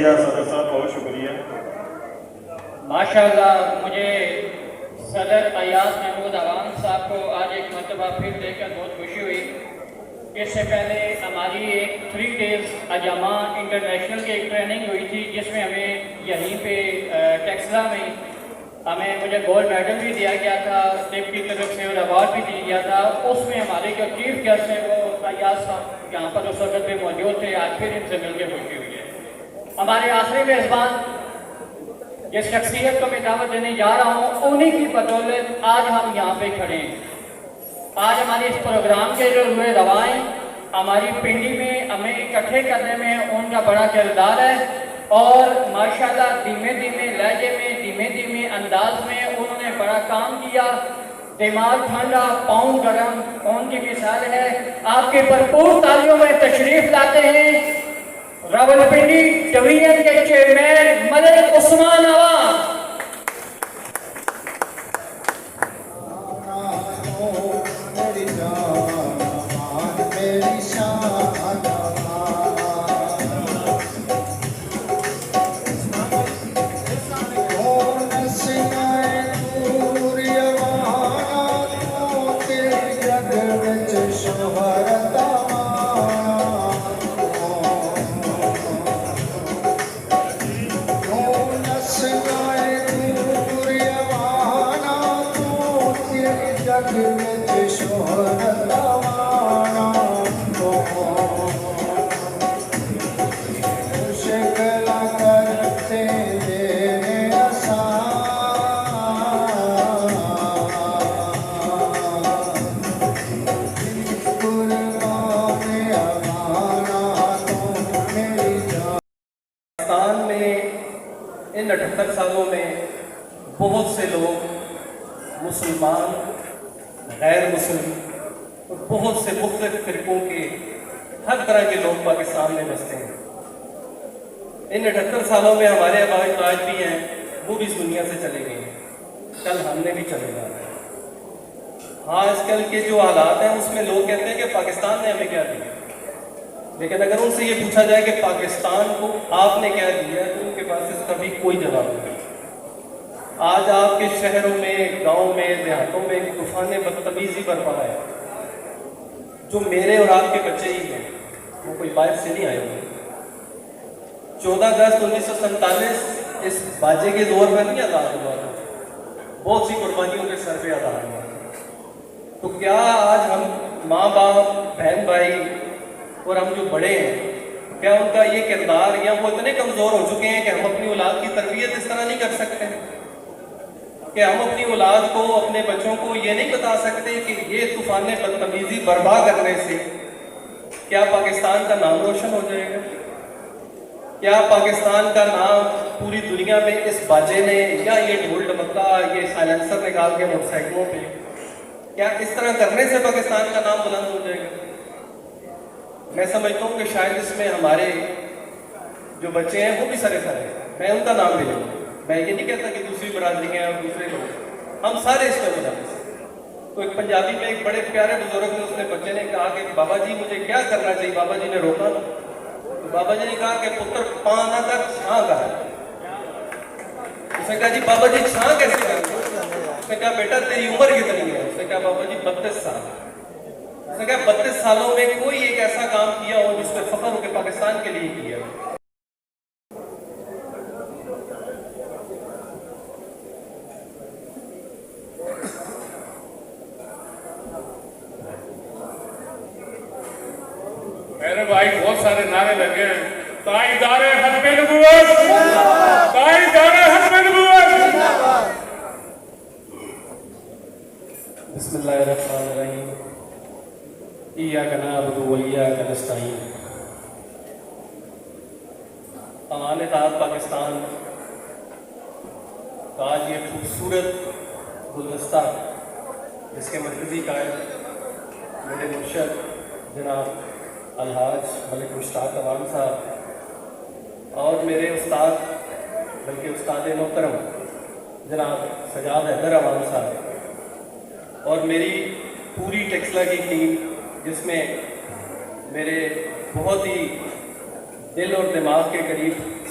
صدر صاحب بہت شکریہ. ماشاءاللہ مجھے صدر ایاز محمود عوام صاحب کو آج ایک مرتبہ پھر دیکھ کر بہت خوشی ہوئی. اس سے پہلے ہماری ایک 3 days اجامہ انٹرنیشنل کی ایک ٹریننگ ہوئی تھی جس میں ہمیں یہیں پہ ٹیکسلا میں مجھے گولڈ میڈل بھی دیا گیا تھا, ٹیپ کی طرف سے اور ایوارڈ بھی دیا گیا تھا. اس میں ہمارے جو چیف گیسٹ ہیں وہ ایاز صاحب یہاں پر اس وقت پہ موجود تھے. آج پھر ان سے مل کے خوشی ہوئی ہے. ہمارے آخری میزبان جس شخصیت کو میں دعوت دینے جا رہا ہوں انہی کی بدولت آج ہم یہاں پہ کھڑے ہیں. آج ہمارے اس پروگرام کے جو ہوئے روائیں ہماری پنڈی میں ہمیں اکٹھے کرنے میں ان کا بڑا کردار ہے, اور ماشاءاللہ دھیمے دھیمے لہجے میں دھیمے دھیمے انداز میں انہوں نے بڑا کام کیا. دماغ ٹھنڈا پاؤں گرم ان کی مثال ہے. آپ کے بھرپور تالیوں میں تشریف لاتے ہیں راولپنڈی ڈویژن کے چیئرمین ملک عثمان عوام. ان 78 سالوں میں بہت سے لوگ مسلمان غیر مسلم اور بہت سے مختلف فرقوں کے ہر طرح کے لوگ پاکستان میں بستے ہیں. ان 78 سالوں میں ہمارے آباء اجداد بھی ہیں, وہ بھی اس دنیا سے چلے گئے ہیں, کل ہم نے بھی چلے جانا ہے. ہاں آج کل کے جو حالات ہیں اس میں لوگ کہتے ہیں کہ پاکستان نے ہمیں کیا دیا, لیکن اگر ان سے یہ پوچھا جائے کہ پاکستان کو آپ نے کیا دیا تو ان کے پاس اس کا بھی کوئی جواب نہیں. آج آپ کے شہروں میں, گاؤں میں, دیہاتوں میں طوفان بدتمیزی برپا ہے. جو میرے اور آپ کے بچے ہی ہیں وہ کوئی باہر سے نہیں آئے ہوئے. 14 اگست 1947 اس باجے کے دور میں نہیں آزاد ہوا تھا, بہت سی قربانیوں کے سر پہ آزاد ہوا. تو کیا آج ہم ماں باپ, بہن بھائی اور ہم جو بڑے ہیں, کیا ان کا یہ کردار یا وہ اتنے کمزور ہو چکے ہیں کہ ہم اپنی اولاد کی تربیت اس طرح نہیں کر سکتے ہیں کہ ہم اپنی اولاد کو, اپنے بچوں کو یہ نہیں بتا سکتے کہ یہ طوفان بدتمیزی برپا کرنے سے کیا پاکستان کا نام روشن ہو جائے گا, کیا پاکستان کا نام پوری دنیا میں اس باجے نے یا یہ ڈھول ڈمکا, یہ سائلنسر نکال کے موٹر سائیکلوں پہ, کیا اس طرح کرنے سے پاکستان کا نام بلند ہو جائے گا؟ میں سمجھتا ہوں کہ شاید اس میں ہمارے جو بچے ہیں وہ بھی سرے ہیں. میں ان کا نام بھی لوں, میں یہ نہیں کہتا کہ دوسری برادری ہیں اور دوسرے لوگ, ہم سارے اس میں ملازم ہیں. تو ایک پنجابی میں ایک بڑے پیارے بزرگ نے, اس نے بچے نے کہا کہ بابا جی مجھے کیا کرنا چاہیے. بابا جی نے روکا تو بابا جی نے کہا کہ پتر پانا تک چھاں کا ہے. اس نے کہا جی بابا جی چھاں کیسے کریں؟ اس نے کہا بیٹا تیری عمر کتنی ہے؟ اس نے کہا بابا جی 32 سال. اس نے کہا 32 سالوں میں کوئی ایک ایسا کام کیا ہو جس پہ فخر ہو کے پاکستان کے لیے کیا. میرے بھائی بہت سارے نعرے لگے ہیں. تائیدار ختم نبوت, تائیدار ختم نبوت. بسم اللہ الرحمن الرحیم. ایاک نعبد و ایاک نستعین. امان ذات پاکستان کا آج یہ خوبصورت گلدستہ جس کے مرکزی قائد میرے مرشد جناب الحاج ملک مشتاق عوام صاحب اور میرے استاد بلکہ استاد محترم جناب سجاد حیدر عوام صاحب اور میری پوری ٹیکسلا کی ٹیم جس میں میرے بہت ہی دل اور دماغ کے قریب